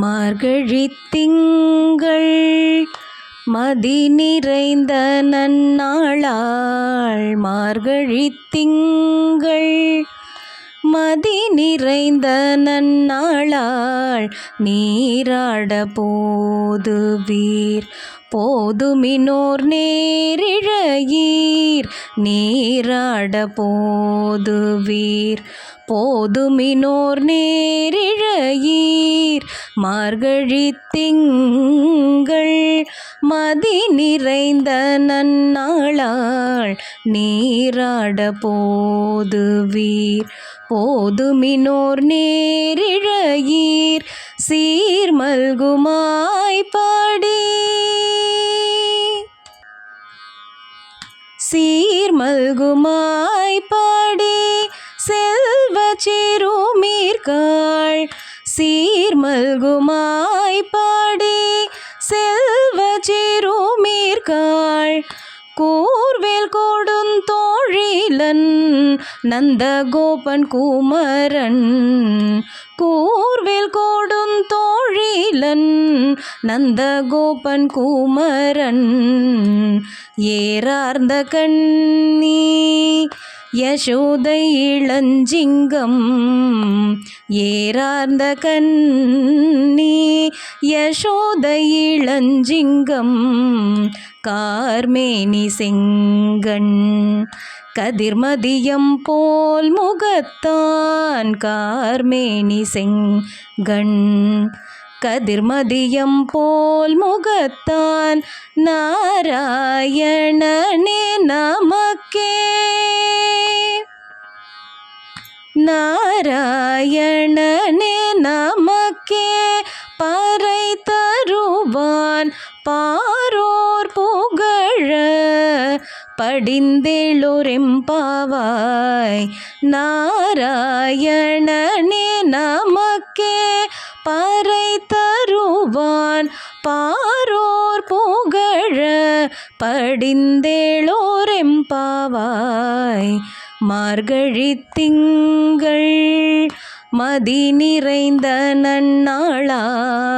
மார்கழித் திங்கள் மதி நிறைந்த நன்னாளாள். மார்கழித் திங்கள் மதி நிறைந்த நன்னாளாள். நீராட போதுவீர் போதுமினோர் நேரிழையீர். நீராட போதுவீர் போதுமினோர் நேரிழையீர். மார்கழித் திங்கள் மதி நிறைந்த நன்னாளாள். நீராட போதுவீர் போதுமினோர் நேரிழையீர். சீர்மல்குமாய் பாடி சீர்மல்குமாய் பாடி செல்வ சிறுமீர்காள். சீர்மல்குமாய் பாடி செல்வ சிறுமீர்காள். கூர்வேல் கொடுந்தோழிலன் நந்தகோபன் குமரன். கூர்வேல் கொடுந்தோழிலன் நந்தகோபன் குமரன். ஏறார்ந்த கண்ணி யசோதை இளஞ்சிங்கம். ஏறார்ந்த கண்ணி யசோதை இளஞ்சிங்கம். கார்மேனி செங்கண் கதிர்மதியம் போல் முகத்தான். கார்மேனி செங்கண் கதிர்மதியம் போல் முகத்தான். நாராயணனே நமக்கே நாராயணனே நமக்கே பறை தருவான். பாரோர் புகழ படிந்தேளோரெம்பாவாய். நாராயணனே நமக்கே பறை தருவான். பாரோர் புகழ படிந்தேளோரெம்பாவாய். மார்கழித் திங்கள் மதி நிறைந்த நன்னாளாள்.